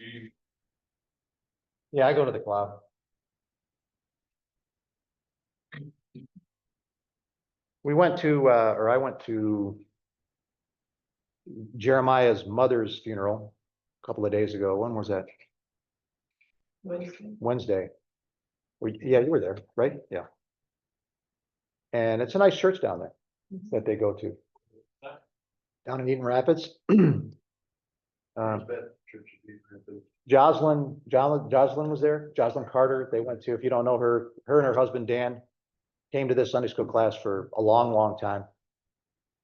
you? Yeah, I go to the cloud. We went to, or I went to Jeremiah's mother's funeral a couple of days ago. When was that? Wednesday. Yeah, you were there, right? Yeah. And it's a nice church down there that they go to. Down in Eaton Rapids. Jocelyn was there. Jocelyn Carter. They went to, if you don't know her, her and her husband Dan came to this Sunday school class for a long, long time.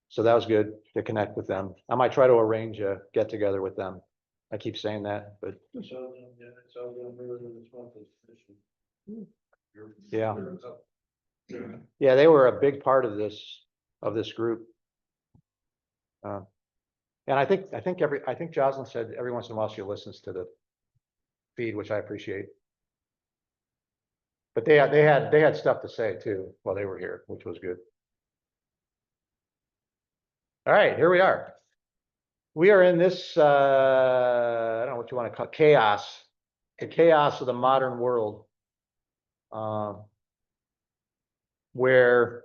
So that was good to connect with them. I might try to arrange a get together with them. I keep saying that, but yeah. Yeah, they were a big part of this group. And I think Jocelyn said every once in a while she listens to the feed, which I appreciate. But they had stuff to say too while they were here, which was good. All right, here we are. We are in this I don't know what you want to call it, chaos, the chaos of the modern world, where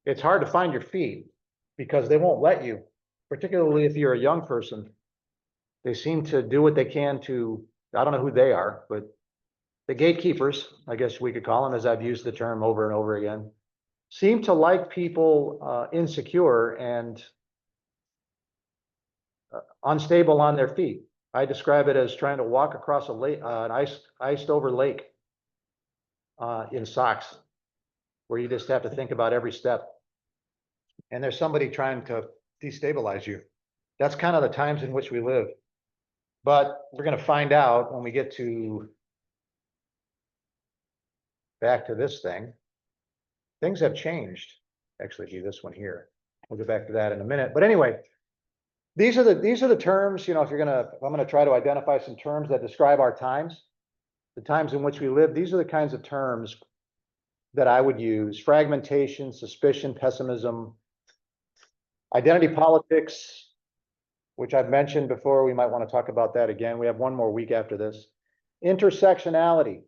it's hard to find your feed because they won't let you, particularly if you're a young person. They seem to do what they can to, I don't know who they are, but the gatekeepers, I guess we could call them, as I've used the term over and over again, seem to like people insecure and unstable on their feet. I describe it as trying to walk across a lake, an iced over lake in socks, where you just have to think about every step. And there's somebody trying to destabilize you. That's kind of the times in which we live. But we're going to find out when we get to back to this thing. Things have changed. Actually, do this one here. We'll get back to that in a minute. But anyway, these are the terms, you know, if I'm gonna try to identify some terms that describe our times, the times in which we live. These are the kinds of terms that I would use: fragmentation, suspicion, pessimism, identity politics, which I've mentioned before. We might want to talk about that again. We have one more week after this. Intersectionality,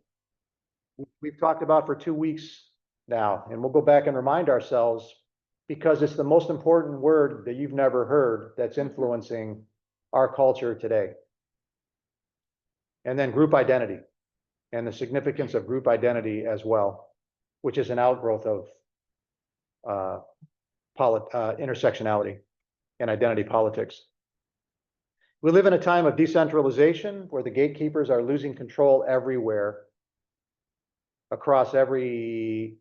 we've talked about for 2 weeks now, and we'll go back and remind ourselves because it's the most important word that you've never heard that's influencing our culture today. And then group identity and the significance of group identity as well, which is an outgrowth of intersectionality and identity politics. We live in a time of decentralization where the gatekeepers are losing control everywhere, across every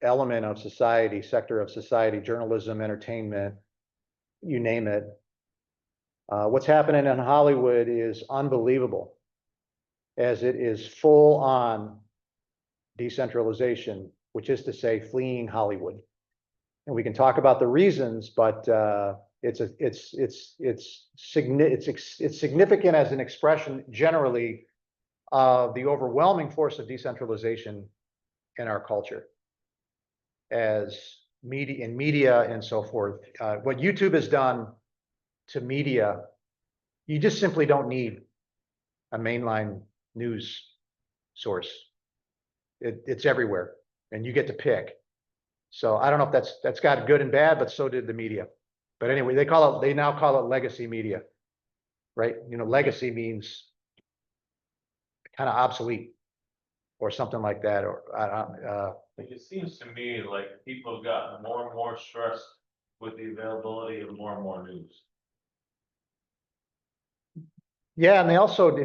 element of society, sector of society, journalism, entertainment, you name it. What's happening in Hollywood is unbelievable, as it is full on decentralization, which is to say fleeing Hollywood. And we can talk about the reasons, but it's significant as an expression generally of the overwhelming force of decentralization in our culture, as media and so forth. What YouTube has done to media, you just simply don't need a mainline news source. It's everywhere, and you get to pick. So I don't know if that's got good and bad, but so did the media. But anyway, they now call it legacy media, right? You know, legacy means kind of obsolete or something like that, or It seems to me like people have gotten more and more stressed with the availability of more and more news. yeah, and they also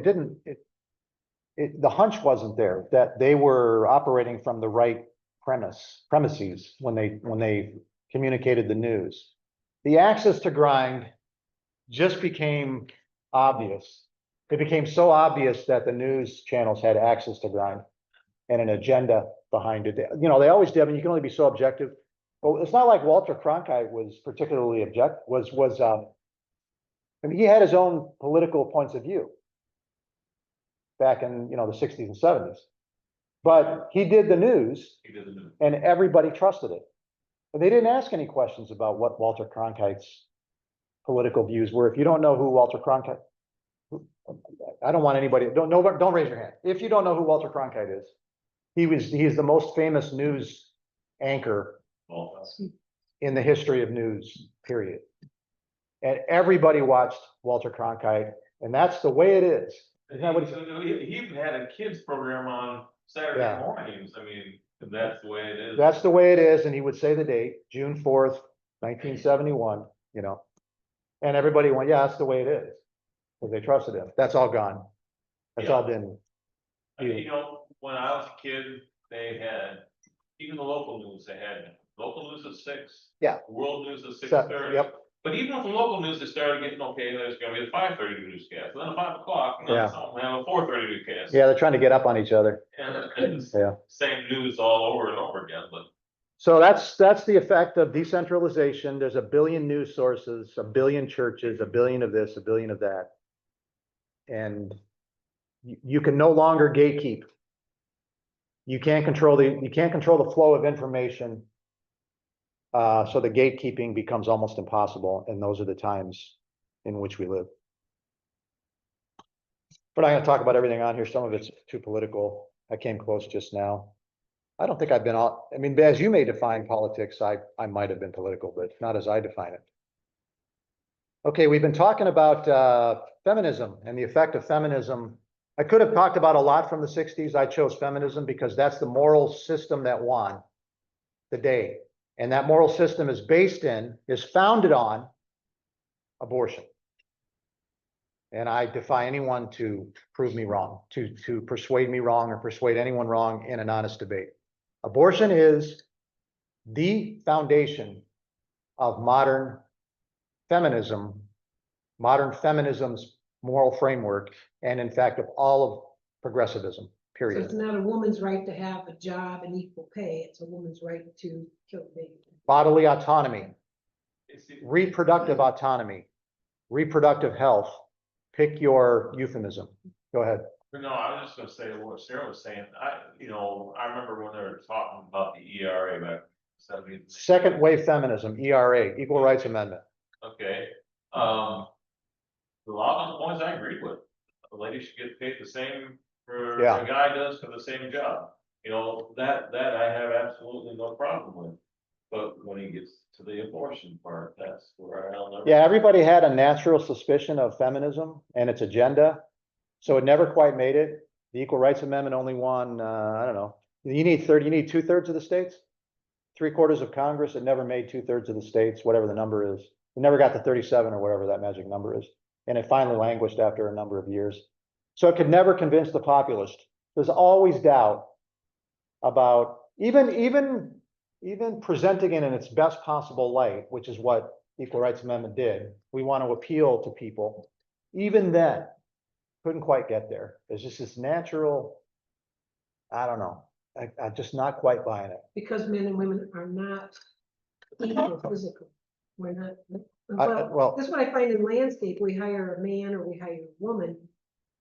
the hunch wasn't there that they were operating from the right premises when they communicated the news. The access to grind just became obvious. It became so obvious that the news channels had access to grind and an agenda behind it. You know, they always did. I mean, you can only be so objective. But it's not like Walter Cronkite was particularly I mean, he had his own political points of view back in, you know, the 60s and 70s. But he did the news, and everybody trusted it. But they didn't ask any questions about what Walter Cronkite's political views were. If you don't know who Walter Cronkite, I don't want anybody, don't raise your hand. If you don't know who Walter Cronkite is, he is the most famous news anchor Well, that's- in the history of news, period. And everybody watched Walter Cronkite, and that's the way it is. Isn't that what He even had a kids program on Saturday Yeah. mornings. I mean, that's the way it is. That's the way it is, and he would say the date, June 4th, 1971, you know. And everybody went, yeah, that's the way it is. Because they trusted him. That's all gone. That's all been, I mean, you know, when I was a kid, they had, even the local news, they had local news at 6. Yeah. World news at 6:30. yep, But even with the local news, they started getting, okay, there's gonna be a 5:30 newscast, and then a 5 o'clock, and Yeah. then some have a 4:30 newscast. yeah, they're trying to get up on each other. And it's Yeah. same news all over and over again, but So that's the effect of decentralization. There's a billion news sources, a billion churches, a billion of this, a billion of that. And you can no longer gatekeep. You can't control the flow of information. So the gatekeeping becomes almost impossible, and those are the times in which we live. We're not gonna talk about everything on here. Some of it's too political. I came close just now. I don't think I've been all, I mean, as you may define politics, I might have been political, but not as I define it. Okay, we've been talking about feminism and the effect of feminism. I could have talked about a lot from the 60s. I chose feminism because that's the moral system that won the day. And that moral system is founded on abortion. And I defy anyone to prove me wrong, to persuade me wrong or persuade anyone wrong in an honest debate. Abortion is the foundation of modern feminism's moral framework, and in fact, of all of progressivism, So period. it's not a woman's right to have a job and equal pay, it's a woman's right to kill a baby. Bodily autonomy, it's, reproductive autonomy, reproductive health. Pick your euphemism. Go ahead. but no, I was just gonna say what Sarah was saying. I remember when they were talking about the ERA back in the 70s. Second wave feminism, ERA, Equal Rights Amendment. Okay, a lot of those points I agreed with. A lady should get paid the same for Yeah. a guy does for the same job. You know, that I have absolutely no problem with. But when he gets to the abortion part, that's where I'll never. Yeah, everybody had a natural suspicion of feminism and its agenda, so it never quite made it. The Equal Rights Amendment only won, I don't know, you need 2/3 of the states? 3/4 of Congress. It never made 2/3 of the states, whatever the number is. It never got to 37 or whatever that magic number is. And it finally languished after a number of years. So it could never convince the populist. There's always doubt about even presenting it in its best possible light, which is what Equal Rights Amendment did. We want to appeal to people. Even then, couldn't quite get there. There's just this natural, I don't know, I'm just not quite buying it. Because men and women are not equal physically. We're not, well- well, that's what I find in landscape, we hire a man or we hire a woman.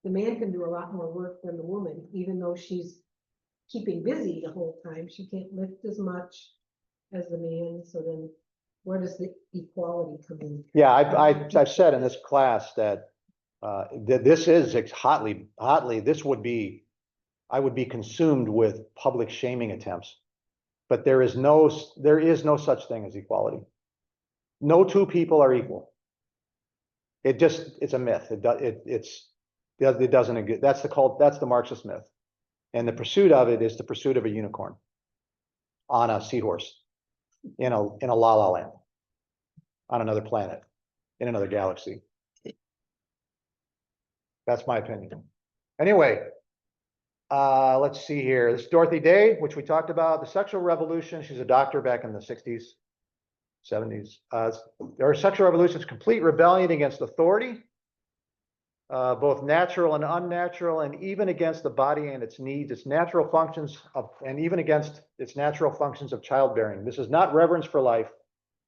The man can do a lot more work than the woman, even though she's keeping busy the whole time, she can't lift as much as the man, so then where does the equality come in? Yeah, I've said in this class that that this is hotly, this would be, I would be consumed with public shaming attempts. But there is no such thing as equality. No two people are equal. It's a myth. It doesn't, that's the Marxist myth. And the pursuit of it is the pursuit of a unicorn on a seahorse in a la la land on another planet in another galaxy. That's my opinion. Anyway, let's see here. This is Dorothy Day, which we talked about, the sexual revolution. She's a doctor back in the 60s, 70s. Our sexual revolution is complete rebellion against authority, both natural and unnatural, and even against the body and its needs, its natural functions and even against its natural functions of childbearing. This is not reverence for life.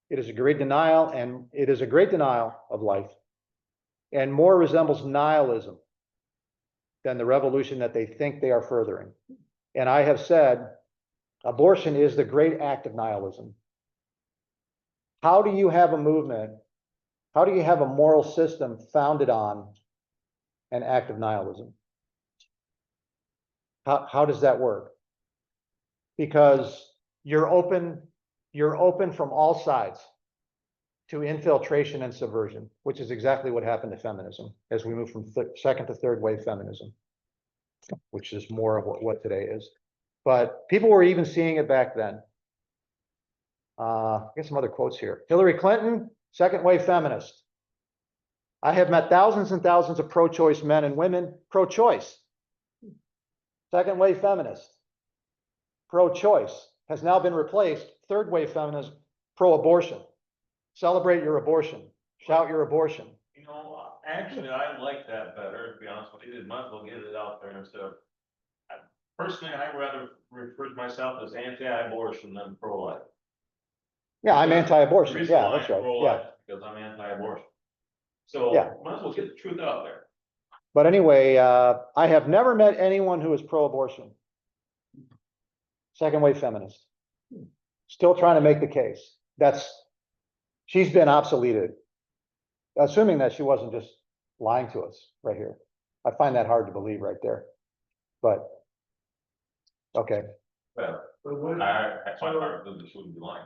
It is a great denial, and it is a great denial of life, and more resembles nihilism than the revolution that they think they are furthering. And I have said, abortion is the great act of nihilism. How do you have a movement? How do you have a moral system founded on and active nihilism. How does that work? Because you're open from all sides to infiltration and subversion, which is exactly what happened to feminism as we move from second to third wave feminism, which is more of what today is. But people were even seeing it back then. Get some other quotes here. Hillary Clinton, second wave feminist. I have met thousands and thousands of pro-choice men and women, pro-choice. Second wave feminist. Pro-choice has now been replaced, third wave feminist, pro-abortion. Celebrate your abortion. Shout your abortion. You know, actually, I like that better, to be honest with you, might as well get it out there instead of. Personally, I'd rather refer to myself as anti-abortion than pro-life. Yeah, I'm anti-abortion. The reason Yeah, why that's I'm right. pro-life Yeah. is because I'm anti-abortion. So, Yeah. might as well get the truth out there. But anyway, I have never met anyone who is pro-abortion. Second wave feminist. Still trying to make the case. She's been obsoleted. Assuming that she wasn't just lying to us right here. I find that hard to believe right there. But, okay. Well, But what, I find it hard to believe that she wouldn't be lying.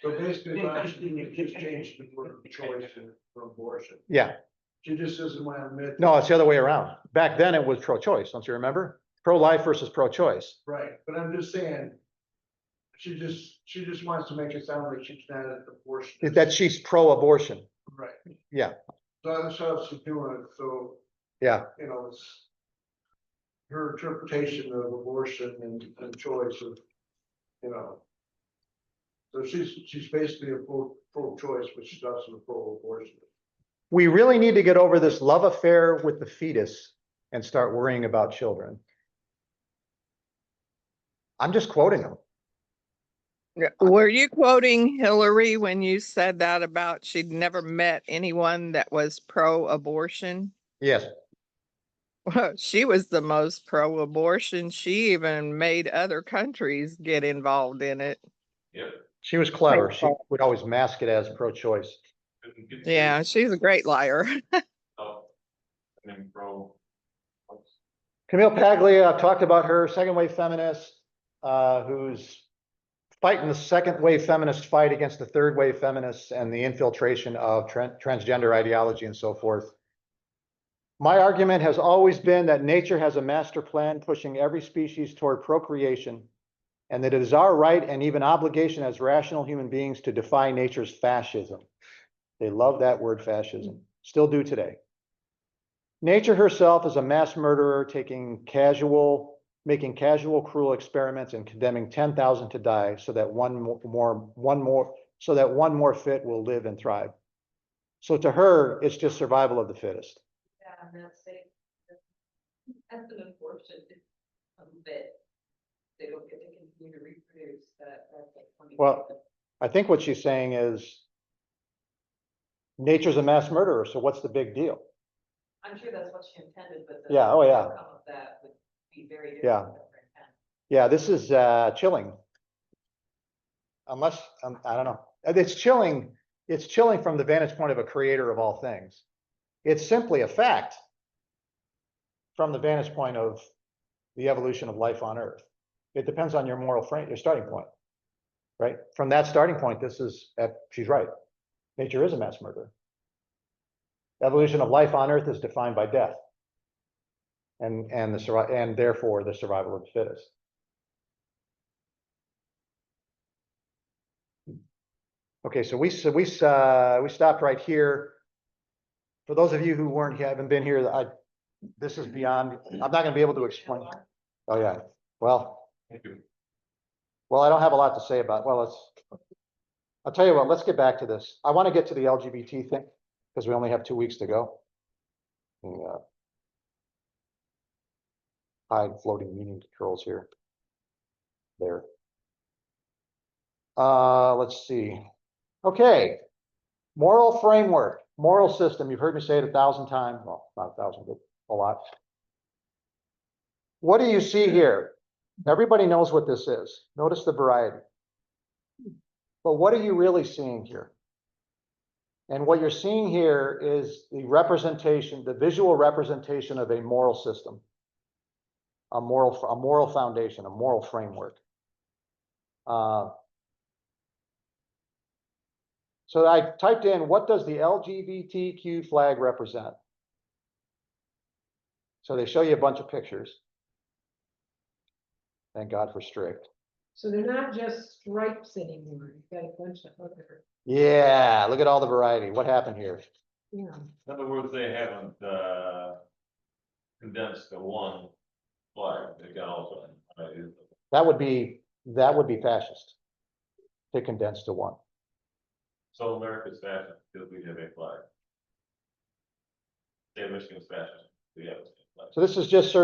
so basically, last thing you just changed the word choice for abortion. Yeah, She just doesn't want to admit. no, it's the other way around. Back then it was pro-choice, don't you remember? Pro-life versus pro-choice. Right, but I'm just saying. She just wants to make it sound like she's not an abortion. That she's pro-abortion. Right. Yeah. So that's how she's doing it, so, Yeah, you know, it's. Her interpretation of abortion and choice of, you know. So she's basically a pro-choice, but she's also a pro-abortion. we really need to get over this love affair with the fetus and start worrying about children. I'm just quoting them. Were you quoting Hillary when you said that about she'd never met anyone that was pro-abortion? Yes, Well, she was the most pro-abortion. She even made other countries get involved in it. Yep. she was clever. She would always mask it as pro-choice. Couldn't get Yeah, she's a great liar. Oh, I mean, Camille Paglia, I've talked about her, second wave feminist, who's fighting the second wave feminist fight against the third wave feminists and the infiltration of transgender ideology and so forth. My argument has always been that nature has a master plan pushing every species toward procreation, and that it is our right and even obligation as rational human beings to defy nature's fascism. They love that word, fascism, still do today. Nature herself is a mass murderer, making casual, cruel experiments and condemning 10,000 to die so that one more fit will live and thrive. So to her, it's just survival of the fittest. Yeah, and that's safe. That's an abortion, that they don't get to continue to reproduce, that's like 20. Well, I think what she's saying is nature's a mass murderer, so what's the big deal? I'm sure that's what she intended, but. Yeah, oh, yeah. Outcome of that would be very different. Yeah. than her intent. Yeah, this is chilling. Unless, I don't know. It's chilling from the vantage point of a creator of all things. It's simply a fact from the vantage point of the evolution of life on Earth. It depends on your moral frame, your starting point, right? From that starting point, she's right. Nature is a mass murderer. Evolution of life on Earth is defined by death, and therefore the survival of the fittest. Okay, so we stopped right here. For those of you who haven't been here, this is beyond. I'm not going to be able to explain. Oh yeah. Well, thank you. well, I don't have a lot to say about. I'll tell you what. Let's get back to this. I want to get to the LGBT thing because we only have 2 weeks to go. Hide floating meaning controls here. There. Let's see. Okay. Moral framework, moral system. You've heard me say it 1,000 times. Well, not 1,000, but a lot. What do you see here? Everybody knows what this is. Notice the variety. But what are you really seeing here? And what you're seeing here is the representation, the visual representation of a moral system. A moral foundation, a moral framework. So I typed in, what does the LGBTQ flag represent? So they show you a bunch of pictures. Thank God for strict. So they're not just stripes anymore, you've got a bunch of other, Yeah, look at all the variety. What happened here? you know. In other words, they haven't, condensed to one flag, they got also. That would be fascist. To condense to one. So America's fascist because we have a flag. Say Michigan's fascist, we have a flag. So this is just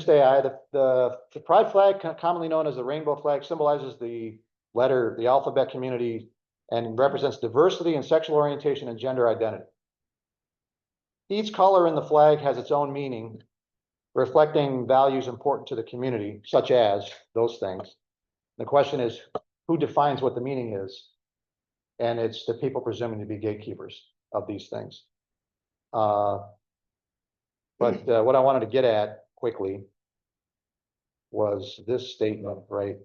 AI. The pride flag, commonly known as the rainbow flag, symbolizes the alphabet community and represents diversity in sexual orientation and gender identity. Each color in the flag has its own meaning, reflecting values important to the community, such as those things. The question is, who defines what the meaning is? And it's the people presuming to be gatekeepers of these things. But what I wanted to get at quickly was this statement, right?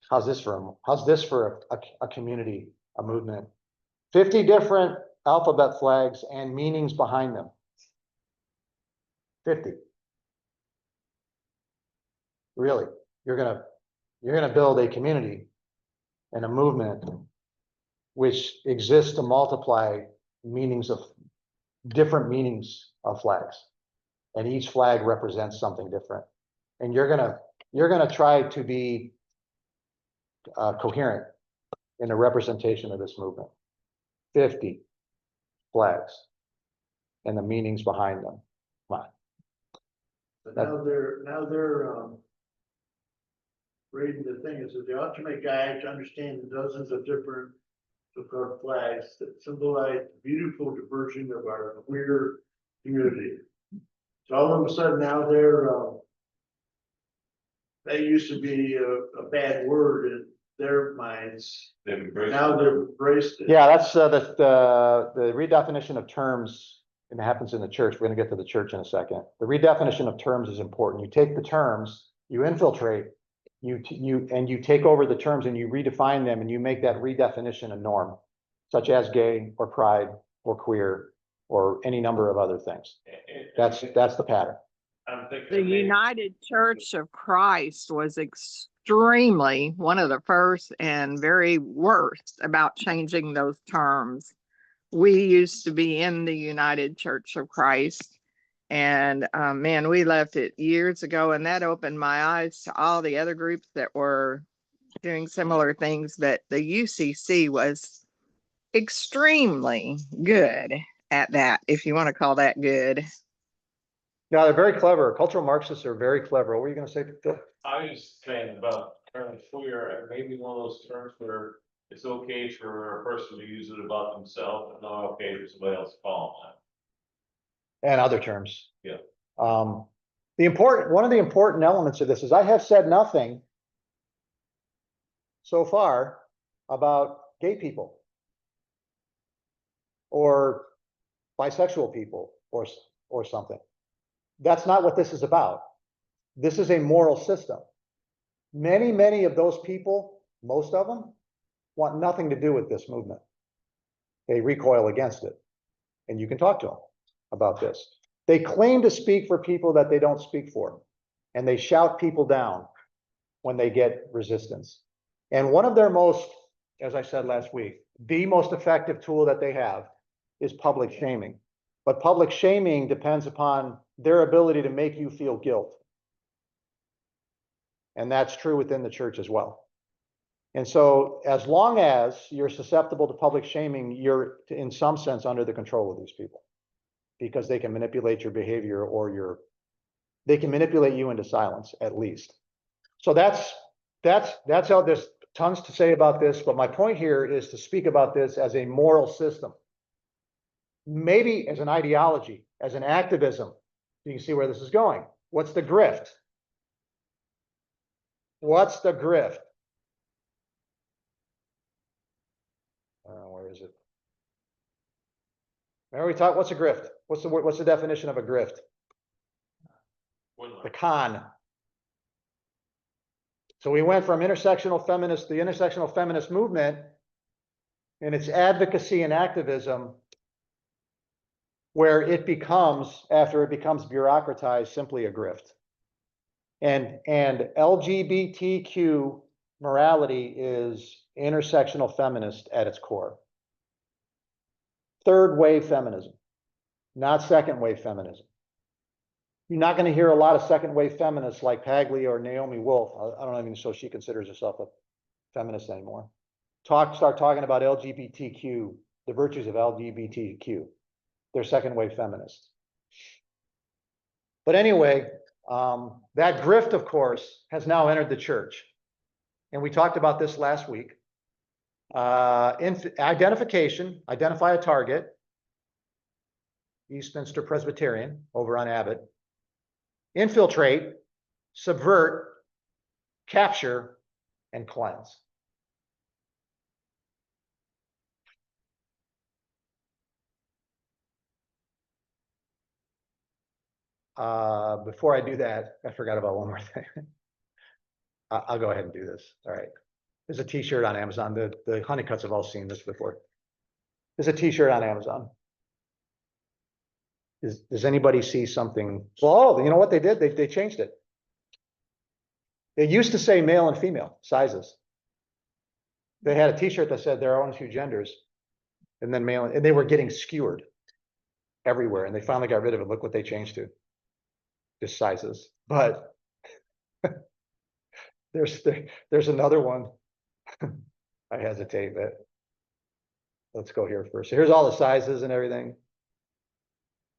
How's this for a community, a movement? 50 different alphabet flags and meanings behind them. 50. Really, you're gonna build a community and a movement which exists to multiply different meanings of flags. And each flag represents something different. And you're gonna try to be coherent in the representation of this movement. 50 flags and the meanings behind them. Come on. But now they're reading the thing, it says they ought to make guides to understand the dozens of different so-called flags that symbolize the beautiful diversion of our queer community. So all of a sudden now they used to be a bad word in their minds. They've embraced. Now they've embraced it. Yeah, that's the redefinition of terms, and it happens in the church. We're gonna get to the church in a second. The redefinition of terms is important. You take the terms, you infiltrate, you take over the terms and you redefine them and you make that redefinition a norm, such as gay or pride or queer or any number of other things. That's the pattern. I'm thinking. The United Church of Christ was extremely one of the first and very worst about changing those terms. We used to be in the United Church of Christ. And man, we left it years ago, and that opened my eyes to all the other groups that were doing similar things. But the UCC was extremely good at that, if you want to call that good. Yeah, they're very clever. Cultural Marxists are very clever. What were you gonna say, Phil? I was saying about term queer, and maybe one of those terms where it's okay for a person to use it about themselves and not okay for somebody else to call them And other terms. Yeah. One of the important elements of this is I have said nothing so far about gay people or bisexual people or something. That's not what this is about. This is a moral system. Many of those people, most of them, want nothing to do with this movement. They recoil against it. And you can talk to them about this. They claim to speak for people that they don't speak for. And they shout people down when they get resistance. And one of their most, as I said last week, the most effective tool that they have is public shaming. But public shaming depends upon their ability to make you feel guilt. And that's true within the church as well. And so as long as you're susceptible to public shaming, you're in some sense under the control of these people, because they can manipulate your behavior or they can manipulate you into silence at least. So that's how there's tons to say about this. But my point here is to speak about this as a moral system, maybe as an ideology, as an activism. You can see where this is going. What's the grift? What's the grift? Where is it? Remember we talked, what's a grift? What's the word, what's the definition of a grift? Wouldn't The like- con. So we went from intersectional feminist, the intersectional feminist movement and its advocacy and activism, where it becomes, after it becomes bureaucratized, simply a grift. And LGBTQ morality is intersectional feminist at its core. Third wave feminism, not second wave feminism. You're not going to hear a lot of second wave feminists like Hagley or Naomi Wolf. I don't even know if she considers herself a feminist anymore. Start talking about LGBTQ, the virtues of LGBTQ. They're second wave feminists. But anyway, that grift, of course, has now entered the church. And we talked about this last week. Identification, identify a target. Eastminster Presbyterian over on Abbott. Infiltrate, subvert, capture, and cleanse. Before I do that, I forgot about one more thing. I'll go ahead and do this. All right. There's a t-shirt on Amazon. The Honeycutts have all seen this before. There's a t-shirt on Amazon. Does anybody see something? Well, you know what they did? They changed it. It used to say male and female sizes. They had a t-shirt that said there are only two genders, and then male, and they were getting skewered everywhere, and they finally got rid of it. Look what they changed to. Just sizes. But there's another one. I hesitate, but let's go here first. Here's all the sizes and everything.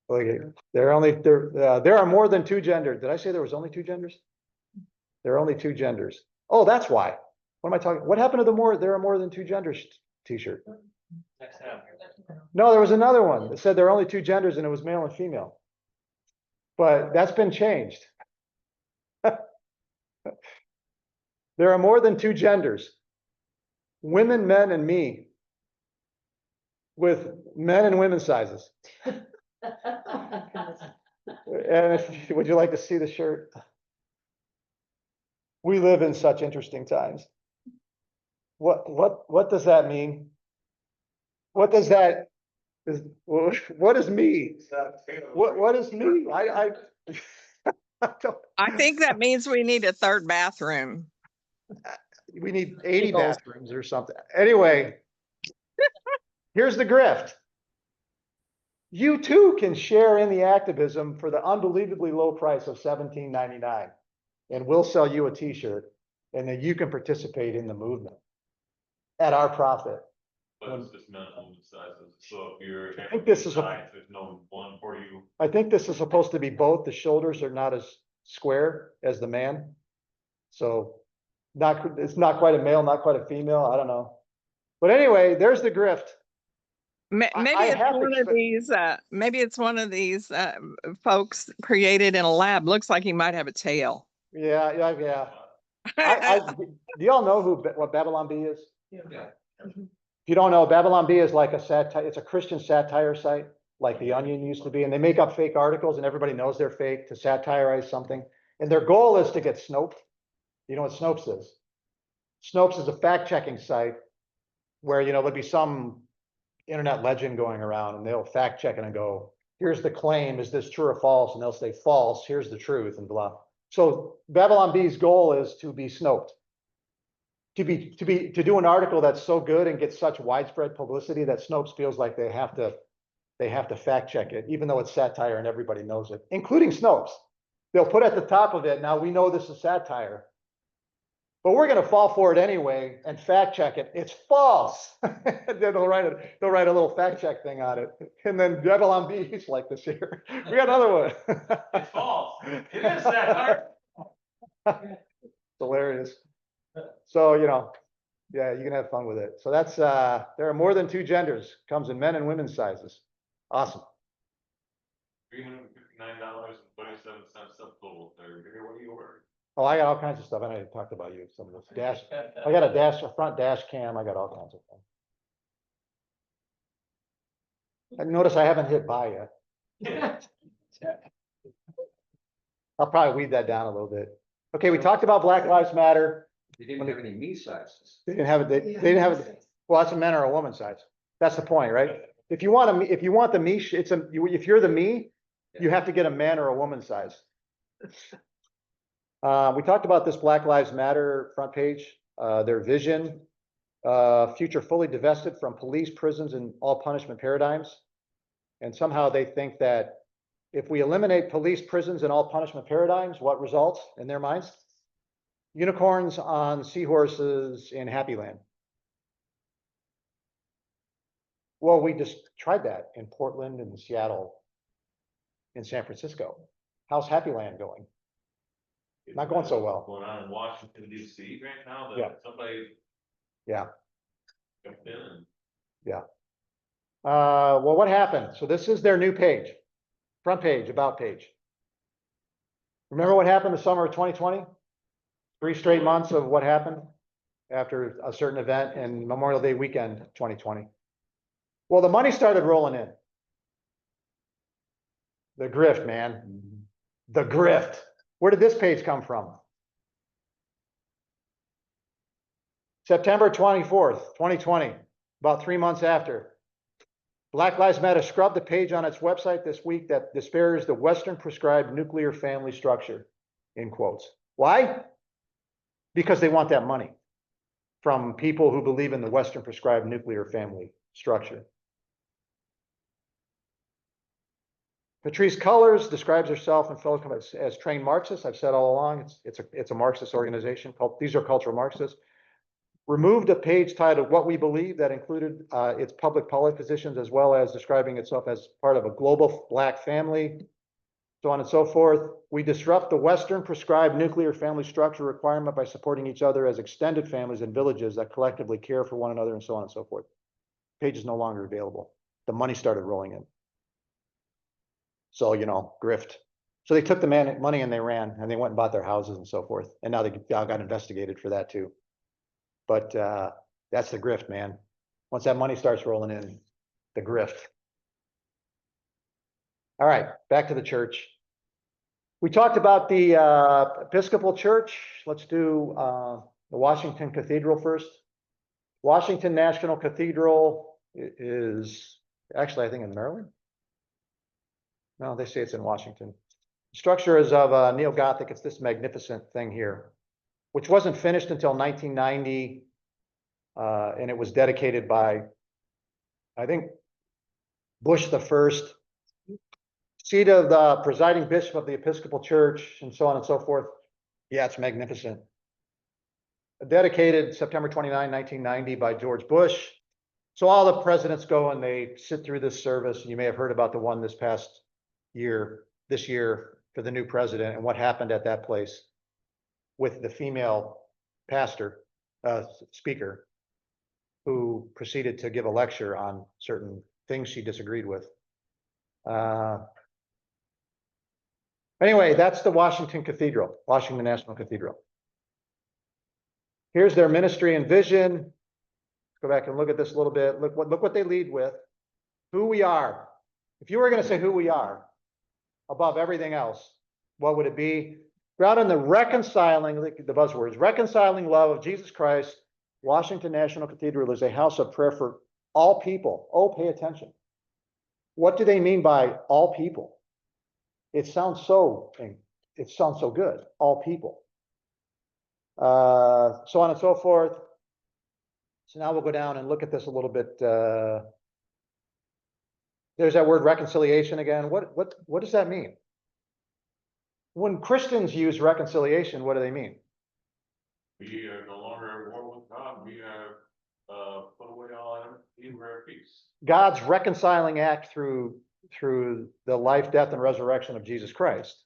Look, there are more than two genders. Did I say there was only two genders? There are only two genders. Oh, that's why. What am I talking? What happened to there are more than two genders t-shirt? Next time. No, there was another one that said there are only two genders and it was male and female. But that's been changed. There are more than two genders. Women, men, and me. With men and women sizes. And would you like to see the shirt? We live in such interesting times. What does that mean? What does that what is me? What is me? I don't, I think that means we need a third bathroom. we need 80 Giggles. bathrooms or something. Anyway, here's the grift. You too can share in the activism for the unbelievably low price of $17.99. And we'll sell you a t-shirt and then you can participate in the movement at our profit. But it's just minimum sizes, so if you're. I think this is a- size, there's no one for you. I think this is supposed to be both. The shoulders are not as square as the man. So it's not quite a male, not quite a female. I don't know. But anyway, there's the grift. Maybe I it's have one of expect- these, maybe it's one of these, folks created in a lab. Looks like he might have a tail. Yeah. Do y'all know what Babylon Bee is? Yeah. If you don't know, Babylon Bee is like a satire, it's a Christian satire site, like The Onion used to be, and they make up fake articles and everybody knows they're fake to satirize something. And their goal is to get Snopes. You know what Snopes is? Snopes is a fact-checking site where, there'll be some internet legend going around and they'll fact check it and go, here's the claim, is this true or false? And they'll say false, here's the truth and blah. So Babylon Bee's goal is to be Snoped. To do an article that's so good and get such widespread publicity that Snopes feels like they have to fact check it, even though it's satire and everybody knows it, including Snopes. They'll put at the top of it, now we know this is satire, but we're gonna fall for it anyway and fact check it. It's false. And then they'll write a little fact check thing on it. And then Babylon Bee's like this here. We got another one. It's false. It is satire. Hilarious. So, yeah, you can have fun with it. So that's, there are more than two genders, comes in men and women's sizes. Awesome. $359.27 up total. There, what do you order? Oh, I got all kinds of stuff. I know you talked about you, some of this dash, I got a front dash cam, I got all kinds of things. And notice I haven't hit buy yet. I'll probably weed that down a little bit. Okay, we talked about Black Lives Matter. They didn't have any me sizes. They didn't have it, they didn't have it, well, that's a man or a woman size. That's the point, right? If you want if you want the me, if you're the me, you have to get a man or a woman size. We talked about this Black Lives Matter front page, their vision, future fully divested from police, prisons, and all punishment paradigms. And somehow they think that if we eliminate police, prisons, and all punishment paradigms, what results in their minds? Unicorns on seahorses in Happy Land. Well, we just tried that in Portland and Seattle, in San Francisco. How's Happy Land going? Not going so well. Going on in Washington DC right now, Yeah. that somebody. Yeah. Jumped in and. Well, what happened? So this is their new page, front page, about page. Remember what happened the summer of 2020? 3 straight months of what happened after a certain event and Memorial Day weekend, 2020. Well, the money started rolling in. The grift, man. The grift. Where did this page come from? September 24th, 2020, about 3 months after. Black Lives Matter scrubbed the page on its website this week that disparages the Western prescribed nuclear family structure, in quotes. Why? Because they want that money from people who believe in the Western prescribed nuclear family structure. Patrice Cullors describes herself and fellow as trained Marxists. I've said all along, it's a Marxist organization called, these are cultural Marxists. Removed a page titled What We Believe that included its public policy positions, as well as describing itself as part of a global Black family, so on and so forth. We disrupt the Western prescribed nuclear family structure requirement by supporting each other as extended families and villages that collectively care for one another, and so on and so forth. Page is no longer available. The money started rolling in. So, you know, grift. So they took the money and they ran, and they went and bought their houses and so forth. And now they all got investigated for that too. But that's the grift, man. Once that money starts rolling in, the grift. All right, back to the church. We talked about the Episcopal Church. Let's do the Washington Cathedral first. Washington National Cathedral is actually, I think, in Maryland. No, they say it's in Washington. The structure is of neo-Gothic. It's this magnificent thing here, which wasn't finished until 1990, and it was dedicated by, I think, Bush the First, seat of the presiding bishop of the Episcopal Church, and so on and so forth. Yeah, it's magnificent. Dedicated September 29, 1990 by George Bush. So all the presidents go and they sit through this service. You may have heard about the one this year for the new president and what happened at that place with the female pastor, speaker, who proceeded to give a lecture on certain things she disagreed with. Anyway, that's the Washington Cathedral, Washington National Cathedral. Here's their ministry and vision. Let's go back and look at this a little bit. Look what they lead with. Who we are. If you were going to say who we are above everything else, what would it be? Grounded in the the buzzwords, reconciling love of Jesus Christ, Washington National Cathedral is a house of prayer for all people. Oh, pay attention. What do they mean by all people? It sounds so good. All people. So on and so forth. So now we'll go down and look at this a little bit. There's that word reconciliation again. What does that mean? When Christians use reconciliation, what do they mean? We are no longer at war with God, we are, put away all enemy, we're at peace. God's reconciling act through the life, death, and resurrection of Jesus Christ.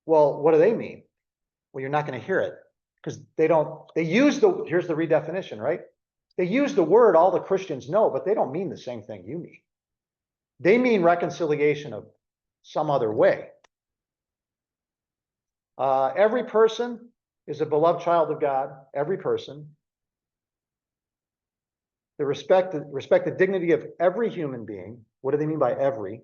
Well, what do they mean? Well, you're not going to hear it because here's the redefinition, right? They use the word all the Christians know, but they don't mean the same thing you mean. They mean reconciliation of some other way. Every person is a beloved child of God, every person. The respect the dignity of every human being. What do they mean by every?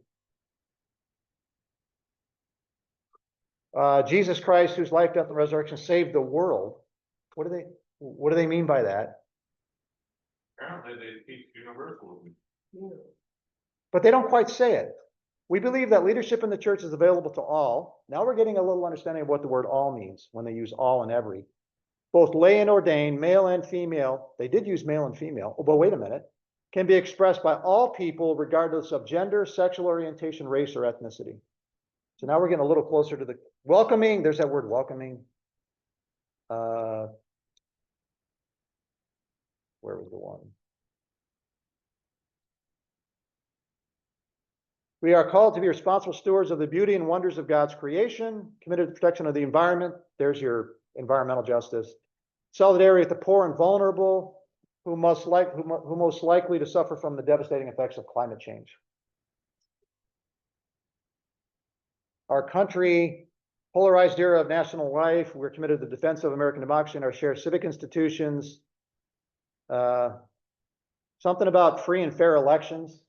Jesus Christ, whose life, death, and resurrection saved the world. What do they mean by that? Apparently they teach universalism. But they don't quite say it. We believe that leadership in the church is available to all. Now we're getting a little understanding of what the word all means when they use all and every. Both lay and ordained, male and female. They did use male and female. Oh, but wait a minute. Can be expressed by all people regardless of gender, sexual orientation, race, or ethnicity. So now we're getting a little closer to the welcoming. There's that word welcoming. Where was the one? We are called to be responsible stewards of the beauty and wonders of God's creation, committed to the protection of the environment. There's your environmental justice. Solidarity with the poor and vulnerable, who most likely to suffer from the devastating effects of climate change. Our country, polarized era of national life, we're committed to the defense of American democracy and our shared civic institutions. Something about free and fair elections.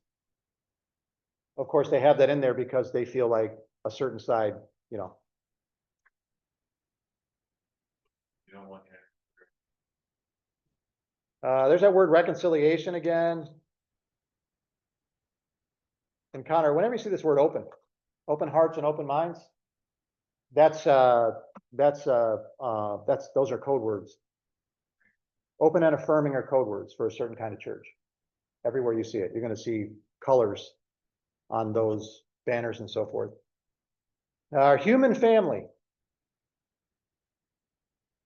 Of course, they have that in there because they feel like a certain side, you know. You don't want There's that word reconciliation again. And Connor, whenever you see this word open hearts and open minds, those are code words. Open and affirming are code words for a certain kind of church. Everywhere you see it, you're going to see colors on those banners and so forth. Our human family.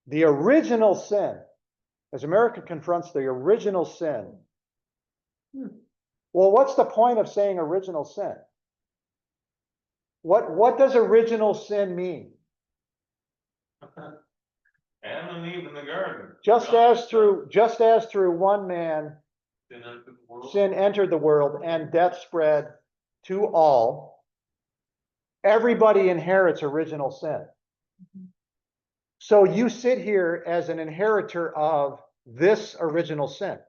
The original sin, as America confronts the original sin. Well, what's the point of saying original sin? What does original sin mean? Adam and Eve in the garden. Just as through one man Sin entered the world. sin entered the world and death spread to all, everybody inherits original sin. So you sit here as an inheritor of this original sin.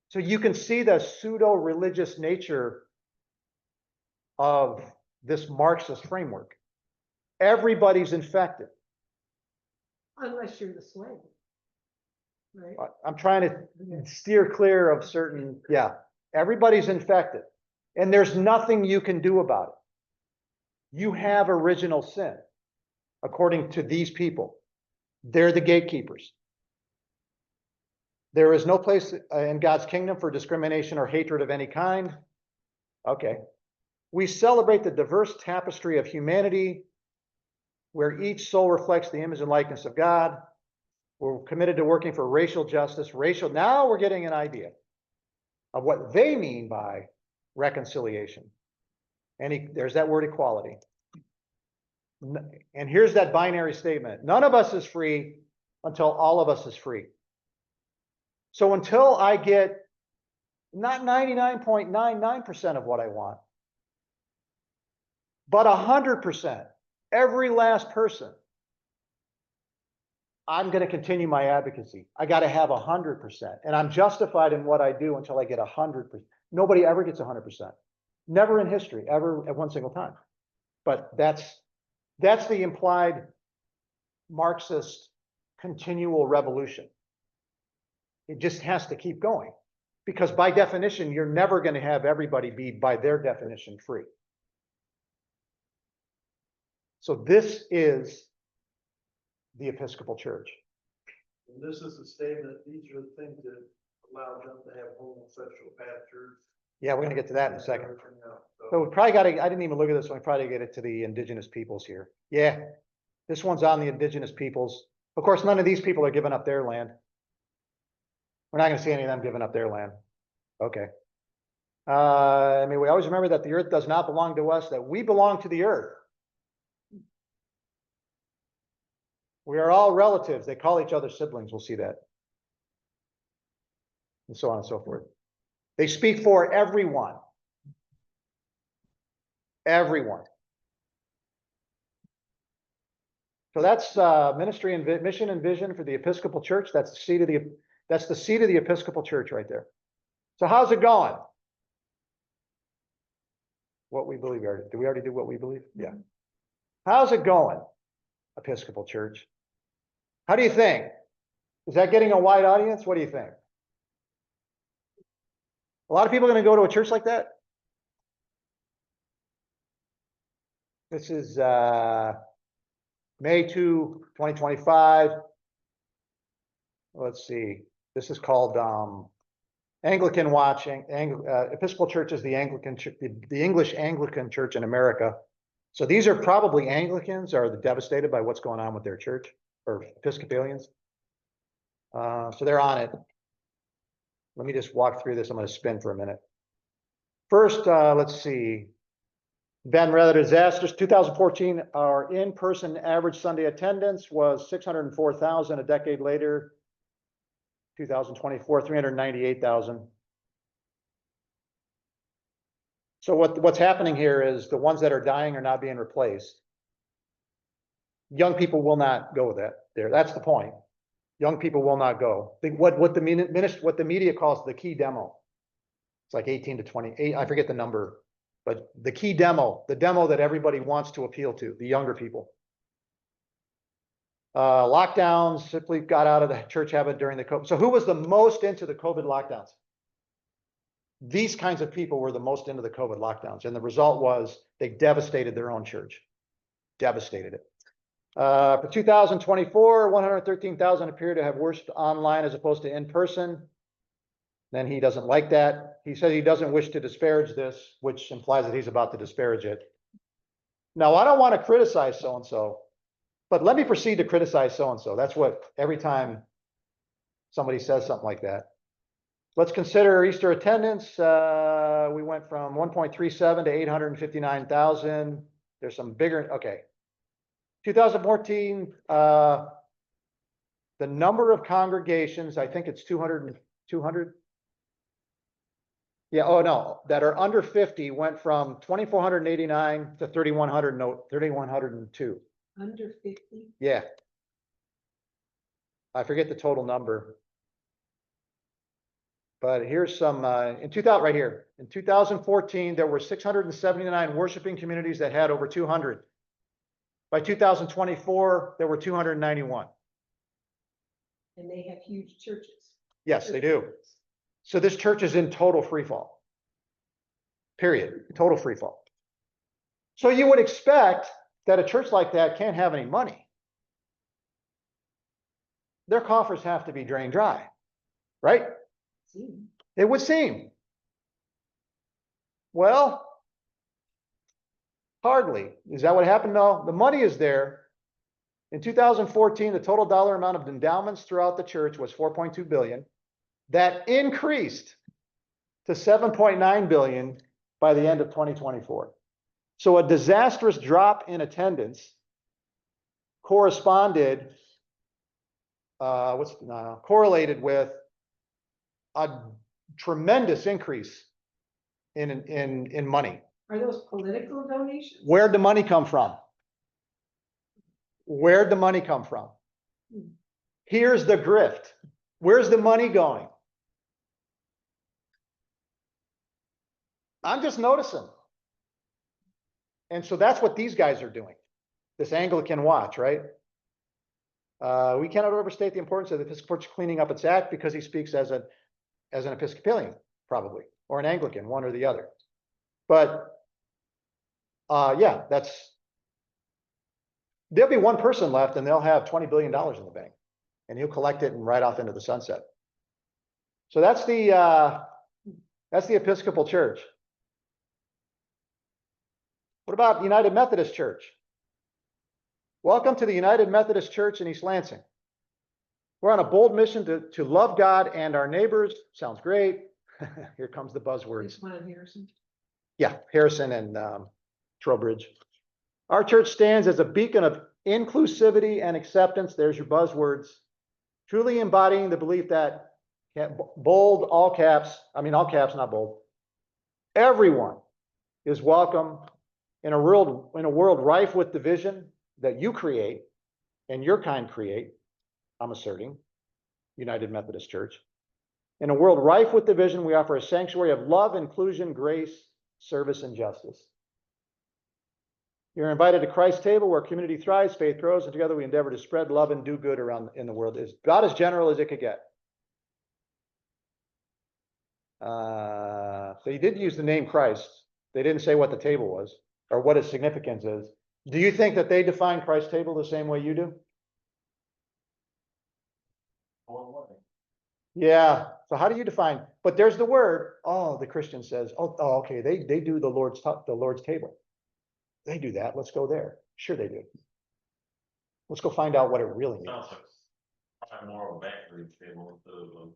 So you can see the pseudo-religious nature of this Marxist framework. Everybody's infected. Unless you're the slave. Right? I'm trying to steer clear of certain, yeah, everybody's infected. And there's nothing you can do about it. You have original sin, according to these people. They're the gatekeepers. There is no place in God's kingdom for discrimination or hatred of any kind. Okay. We celebrate the diverse tapestry of humanity, where each soul reflects the image and likeness of God. We're committed to working for racial justice, now we're getting an idea of what they mean by reconciliation. And there's that word equality. And here's that binary statement. None of us is free until all of us is free. So until I get not 99.99% of what I want, but 100%, every last person, I'm going to continue my advocacy. I got to have 100%. And I'm justified in what I do until I get 100%. Nobody ever gets 100%. Never in history, ever at one single time. But that's the implied Marxist continual revolution. It just has to keep going. Because by definition, you're never going to have everybody be, by their definition, free. So this is the Episcopal Church. And this is the statement, these are the things that allow them to have homosexual pastors. Yeah, we're going to get to that in a second. Everything else. So we probably got to, I didn't even look at this one, we probably get it to the indigenous peoples here. Yeah, this one's on the indigenous peoples. Of course, none of these people are giving up their land. We're not going to see any of them giving up their land. Okay. I mean, we always remember that the earth does not belong to us, that we belong to the earth. We are all relatives. They call each other siblings. We'll see that. And so on and so forth. They speak for everyone. Everyone. So that's ministry and mission and vision for the Episcopal Church. That's the seat of the Episcopal Church right there. So how's it going? What we believe. Did we already do what we believe? Yeah. How's it going, Episcopal Church? How do you think? Is that getting a wide audience? What do you think? A lot of people are going to go to a church like that? This is May 2, 2025. Let's see. This is called Anglican Watching. Episcopal Church is the the English Anglican Church in America. So these are probably Anglicans are devastated by what's going on with their church, or Episcopalians. So they're on it. Let me just walk through this. I'm going to spin for a minute. First, let's see. Been rather disastrous. 2014, our in-person average Sunday attendance was 604,000. A decade later, 2024, 398,000. So what's happening here is the ones that are dying are not being replaced. Young people will not go there. That's the point. Young people will not go. Think what the media calls the key demo. It's like 18 to 28. I forget the number, but the key demo, the demo that everybody wants to appeal to, the younger people. Lockdowns simply got out of the church habit during the COVID. So who was the most into the COVID lockdowns? These kinds of people were the most into the COVID lockdowns. And the result was they devastated their own church. Devastated it. For 2024, 113,000 appear to have worshiped online as opposed to in person. Then he doesn't like that. He says he doesn't wish to disparage this, which implies that he's about to disparage it. Now, I don't want to criticize so-and-so, but let me proceed to criticize so-and-so. That's what every time somebody says something like that. Let's consider Easter attendance. We went from 1.37 to 859,000. There's some bigger, okay. 2014, the number of congregations, I think it's 200. Yeah, oh no, that are under 50 went from 2,489 to 3,102. Under 50? Yeah. I forget the total number. But here's some, in 2000, right here, in 2014, there were 679 worshiping communities that had over 200. By 2024, there were 291. And they have huge churches. Yes, they do. So this church is in total free fall. Period. Total free fall. So you would expect that a church like that can't have any money. Their coffers have to be drained dry, right? It would seem. Well, hardly. Is that what happened? No, the money is there. In 2014, the total dollar amount of endowments throughout the church was 4.2 billion. That increased to 7.9 billion by the end of 2024. So a disastrous drop in attendance corresponded, correlated with a tremendous increase in money. Are those political donations? Where'd the money come from? Where'd the money come from? Here's the grift. Where's the money going? I'm just noticing. And so that's what these guys are doing. This Anglican Watch, right? We cannot overstate the importance of the Episcopal Church cleaning up its act because he speaks as an Episcopalian, probably, or an Anglican, one or the other. But yeah, there'll be one person left and they'll have $20 billion in the bank and he'll collect it and ride off into the sunset. So that's the Episcopal Church. What about United Methodist Church? Welcome to the United Methodist Church in East Lansing. We're on a bold mission to love God and our neighbors. Sounds great. Here comes the buzzwords. This one in Harrison. Yeah, Harrison and Trowbridge. Our church stands as a beacon of inclusivity and acceptance. There's your buzzwords. Truly embodying the belief that, bold, all caps, not bold. Everyone is welcome in a world rife with division that you create. and your kind create, I'm asserting, United Methodist Church. In a world rife with division, we offer a sanctuary of love, inclusion, grace, service, and justice. You're invited to Christ's table where community thrives, faith grows, and together we endeavor to spread love and do good around in the world. Is God as general as it could get? So he did use the name Christ. They didn't say what the table was or what its significance is. Do you think that they define Christ's table the same way you do? Yeah. So how do you define? But there's the word. Oh, the Christian says, okay. They do the Lord's table. They do that. Let's go there. Sure they do. Let's go find out what it really means. Sounds like probably more of a banquet table instead of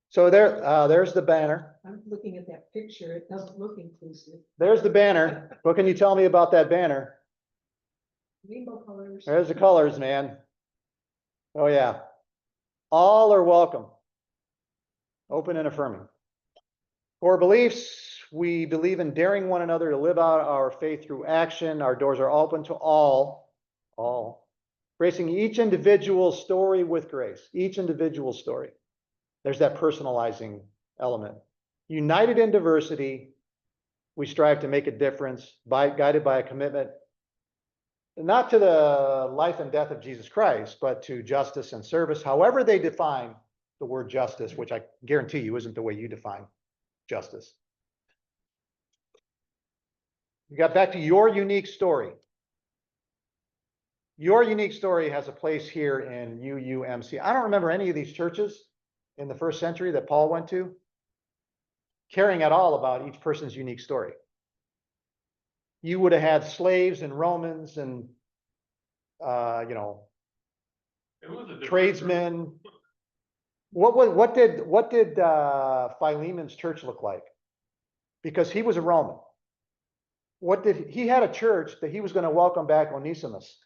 So there's the banner. I'm looking at that picture, it doesn't look inclusive. There's the banner. What can you tell me about that banner? Rainbow colors. There's the colors, man. Oh, yeah. All are welcome. Open and affirming. Core beliefs, we believe in daring one another to live out our faith through action. Our doors are open to all. Gracing each individual story with grace. Each individual story. There's that personalizing element. United in diversity, we strive to make a difference, guided by a commitment, not to the life and death of Jesus Christ, but to justice and service, however they define the word justice, which I guarantee you isn't the way you define justice. You got back to your unique story. Your unique story has a place here in UUMC. I don't remember any of these churches in the first century that Paul went to caring at all about each person's unique story. You would have had slaves and Romans and, it was a different tradesmen. What did Philemon's church look like? Because he was a Roman. He had a church that he was going to welcome back Onesimus,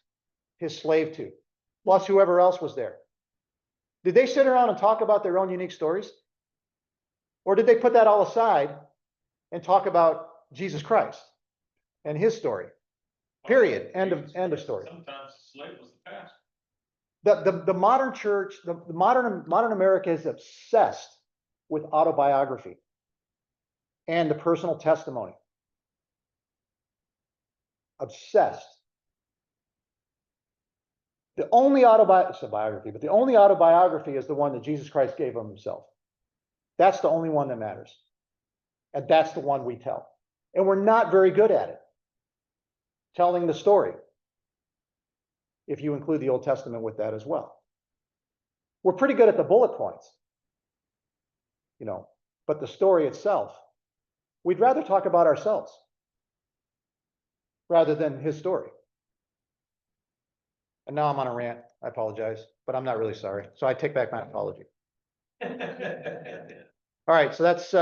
his slave to, plus whoever else was there. Did they sit around and talk about their own unique stories? Or did they put that all aside and talk about Jesus Christ and his story? Period. End of story. Sometimes the slave was the pastor. The modern church, the modern America is obsessed with autobiography and the personal testimony. Obsessed. The only autobiography, but the only autobiography is the one that Jesus Christ gave of himself. That's the only one that matters. And that's the one we tell. And we're not very good at it. Telling the story. If you include the Old Testament with that as well. We're pretty good at the bullet points. But the story itself, we'd rather talk about ourselves rather than his story. And now I'm on a rant. I apologize, but I'm not really sorry. So I take back my apology. All right, so that's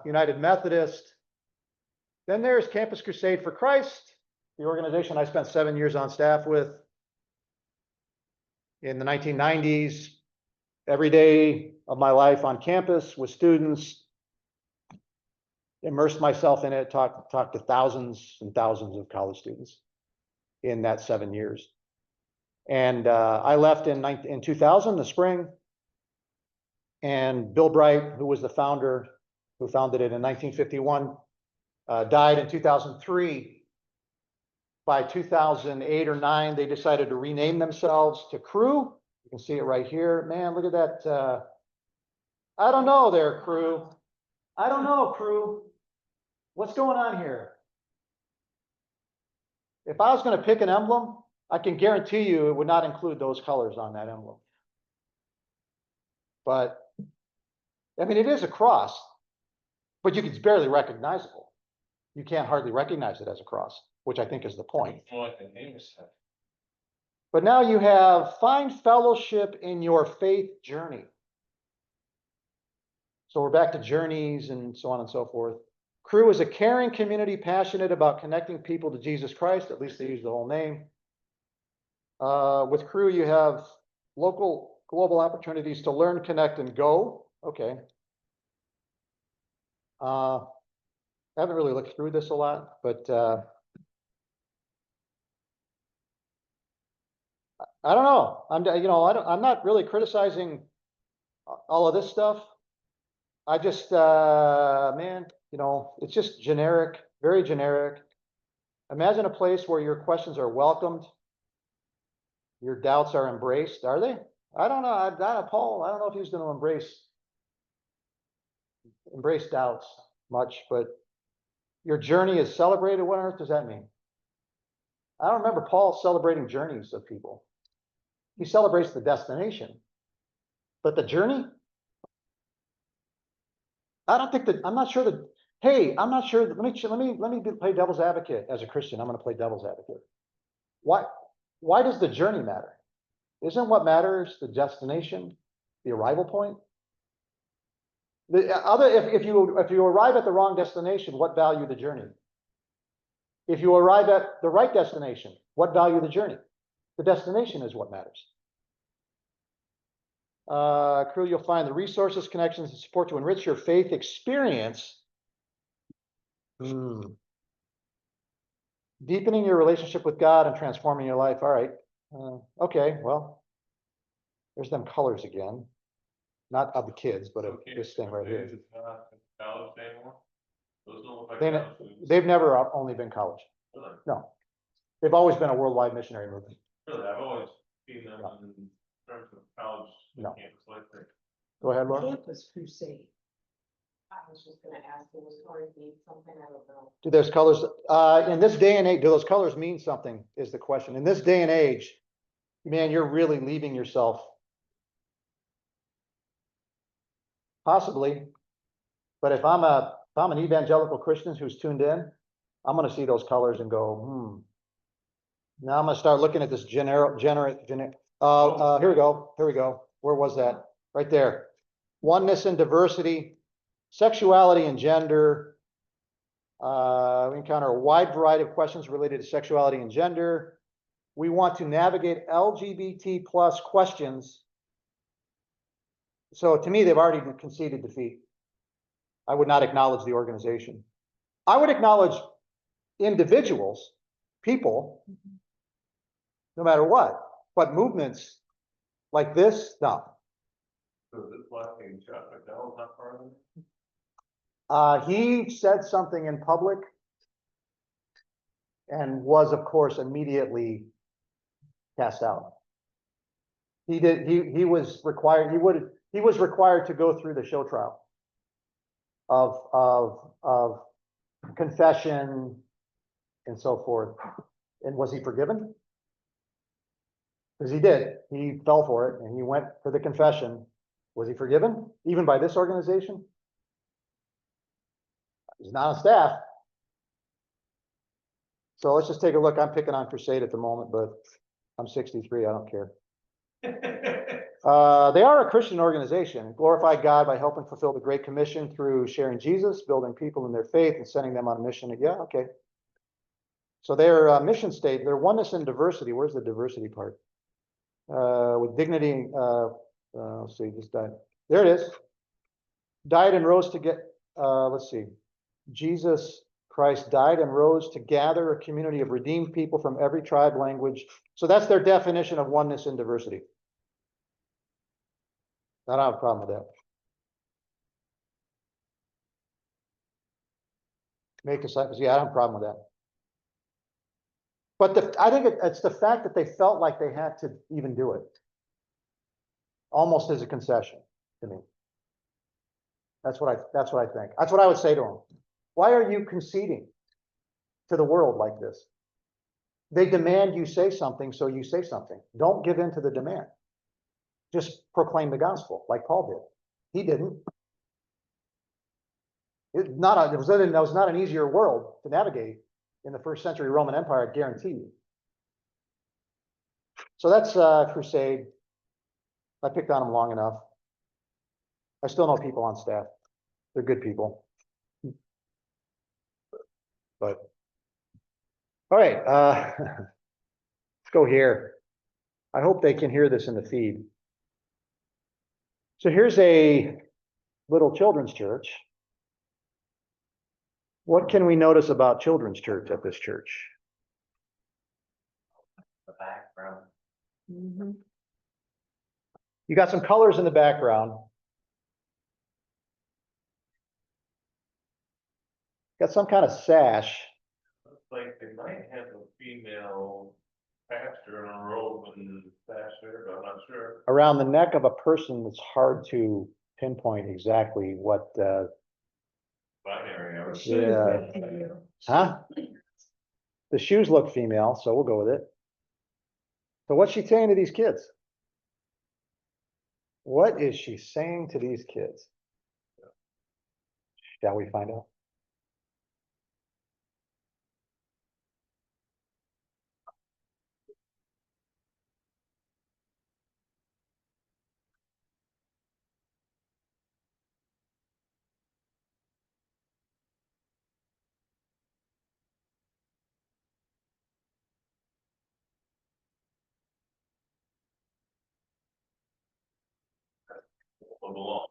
United Methodist. Then there's Campus Crusade for Christ, the organization I spent 7 years on staff with. In the 1990s, every day of my life on campus with students, immersed myself in it, talked to thousands and thousands of college students in that 7 years. And I left in 2000, the spring, and Bill Bright, who was the founder, who founded it in 1951, died in 2003. By 2008 or 9, they decided to rename themselves to Cru. You can see it right here. Man, look at that. I don't know there, Cru. I don't know, Cru. What's going on here? If I was going to pick an emblem, I can guarantee you it would not include those colors on that emblem. But, I mean, it is a cross, but it's barely recognizable. You can't hardly recognize it as a cross, which I think is the point. But now you have find fellowship in your faith journey. So we're back to journeys and so on and so forth. Cru is a caring community passionate about connecting people to Jesus Christ. At least they use the whole name. With Cru, you have local, global opportunities to learn, connect, and go. Okay. I haven't really looked through this a lot, but I don't know. I'm not really criticizing all of this stuff. I just, man, it's just generic, very generic. Imagine a place where your questions are welcomed. Your doubts are embraced, are they? I don't know. Paul, I don't know if he's gonna embrace doubts much, but your journey is celebrated. What on earth does that mean? I don't remember Paul celebrating journeys of people. He celebrates the destination, but the journey? I don't think that, I'm not sure that, hey, I'm not sure, let me play devil's advocate as a Christian. I'm gonna play devil's advocate. Why does the journey matter? Isn't what matters the destination, the arrival point? If you arrive at the wrong destination, what value the journey? If you arrive at the right destination, what value the journey? The destination is what matters. Crew, you'll find the resources, connections, and support to enrich your faith experience. Deepening your relationship with God and transforming your life. All right. Okay, well, there's them colors again. Not of the kids, but of Okay, this thing right here. It's not college anymore? Those don't look like They, college students. they've never only been college. Really? No. They've always been a worldwide missionary movement. Really, I've always seen them in terms of college No. campus life. Go ahead, Laura. Campus crusade. I was just gonna ask, do those colors mean something? I don't know. Do those colors, in this day and age, do those colors mean something is the question. In this day and age, man, you're really leaving yourself. Possibly. But if I'm an evangelical Christian who's tuned in, I'm gonna see those colors and go, Now I'm gonna start looking at this here we go. Where was that? Right there. Oneness and diversity, sexuality and gender. We encounter a wide variety of questions related to sexuality and gender. We want to navigate LGBT plus questions. So to me, they've already conceded defeat. I would not acknowledge the organization. I would acknowledge individuals, people, no matter what, but movements like this, no. So this black and Chuck McDowell's not part of it? He said something in public and was, of course, immediately cast out. He was required to go through the show trial of confession and so forth. And was he forgiven? Because he did. He fell for it and he went for the confession. Was he forgiven? Even by this organization? He's not on staff. So let's just take a look. I'm picking on Crusade at the moment, but I'm 63. I don't care. They are a Christian organization, glorify God by helping fulfill the Great Commission through sharing Jesus, building people in their faith, and sending them on a mission. Yeah, okay. So their mission statement, their oneness and diversity. Where's the diversity part? With dignity. Let's see, just died. There it is. Died and rose to get. Let's see. Jesus Christ died and rose to gather a community of redeemed people from every tribe, language. So that's their definition of oneness and diversity. I don't have a problem with that. Make disciples. Yeah, I don't have a problem with that. But I think it's the fact that they felt like they had to even do it. Almost as a concession to me. That's what I think. That's what I would say to them. Why are you conceding to the world like this? They demand you say something, so you say something. Don't give in to the demand. Just proclaim the gospel like Paul did. He didn't. It was not an easier world to navigate in the first century Roman Empire, I guarantee you. So that's Crusade. I picked on them long enough. I still know people on staff. They're good people. But all right, let's go here. I hope they can hear this in the feed. So here's a little children's church. What can we notice about children's church at this church? The background. Mhm. You got some colors in the background. Got some kind of sash. Like they might have a female pastor on a robe and pastor, but I'm not sure. Around the neck of a person that's hard to pinpoint exactly what, Binary. I The would shoes say. Yeah. look female. huh? The shoes look female, so we'll go with it. So what's she saying to these kids? What is she saying to these kids? Shall we find out? Hold along.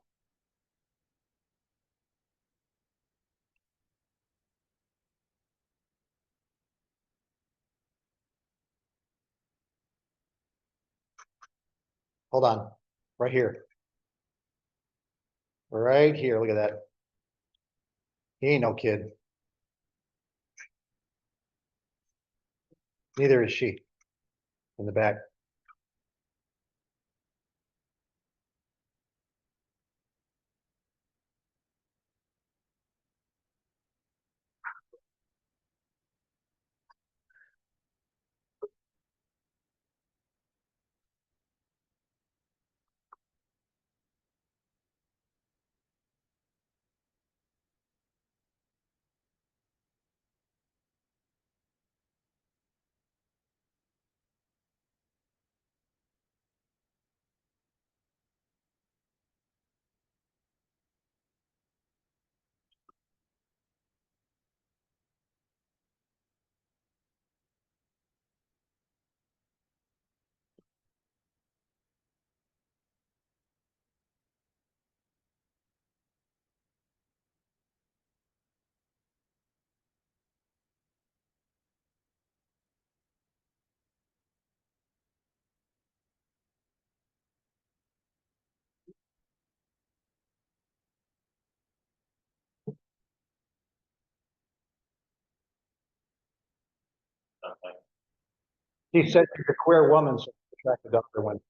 Hold on, right here. Right here, look at that. He ain't no kid. Neither is she. In the back. Stuff like He said she's a queer woman, so attracted to other women.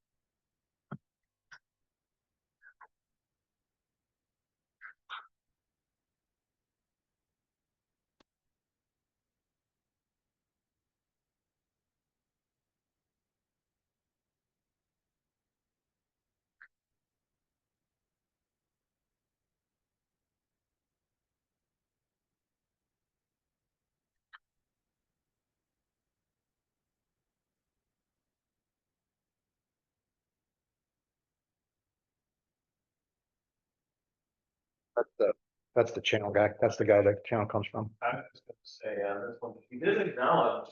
That's the channel guy. That's the guy that channel comes from. I was just gonna say, on this one, he did acknowledge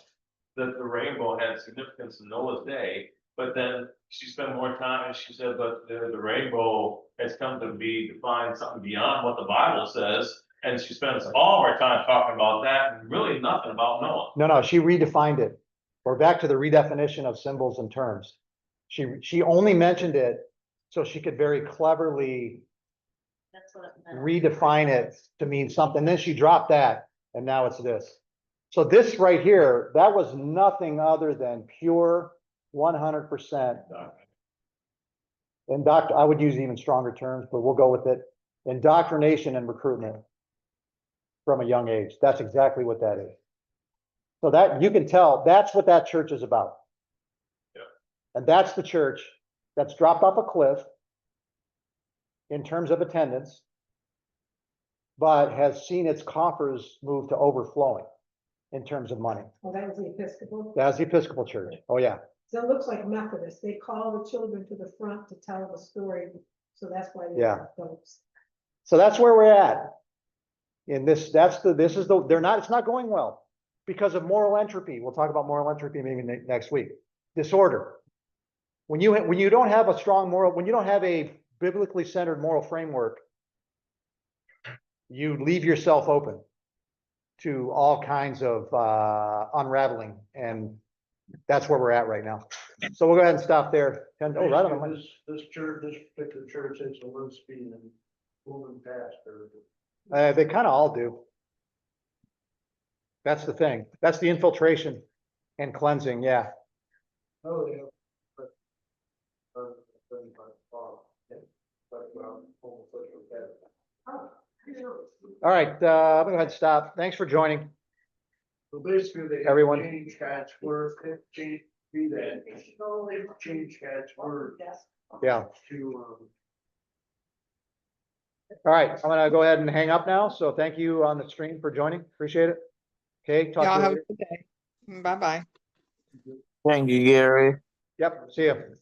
that the rainbow had significance in Noah's day, but then she spent more time, and she said, but the rainbow has come to be defined something beyond what the Bible says, and she spends all of her time talking about that, and really nothing about Noah. No, she redefined it. We're back to the redefinition of symbols and terms. She only mentioned it so she could very cleverly That's what it meant. redefine it to mean something. Then she dropped that and now it's this. So this right here, that was nothing other than pure 100%. I would use even stronger terms, but we'll go with it. Indoctrination and recruitment from a young age. That's exactly what that is. So that you can tell, that's what that church is about. Yeah. And that's the church that's dropped off a cliff in terms of attendance, but has seen its coffers move to overflowing in terms of money. Oh, that was the Episcopal. That's the Episcopal Church. Oh, yeah. So it looks like Methodist. They call the children to the front to tell the story. So that's why they Yeah. have those. So that's where we're at. In this, it's not going well because of moral entropy. We'll talk about moral entropy maybe next week. Disorder. When you don't have a strong moral, when you don't have a biblically centered moral framework, you leave yourself open to all kinds of unraveling, and that's where we're at right now. So we'll go ahead and stop there. Oh, right on the money. This church, this particular church has a low speed and moving past her. They kind of all do. That's the thing. That's the infiltration and cleansing, yeah. Oh, yeah. But, All right, I'm gonna go ahead and stop. Thanks for joining. So basically, they have Everyone. changed Scott's word, change, be that, they've changed Scott's word Yeah. to, All right, I'm gonna go ahead and hang up now. So thank you on the stream for joining. Appreciate it. Okay, talk Y'all to you have later. a good day. Bye-bye. Thank you, Gary. Yep, see you.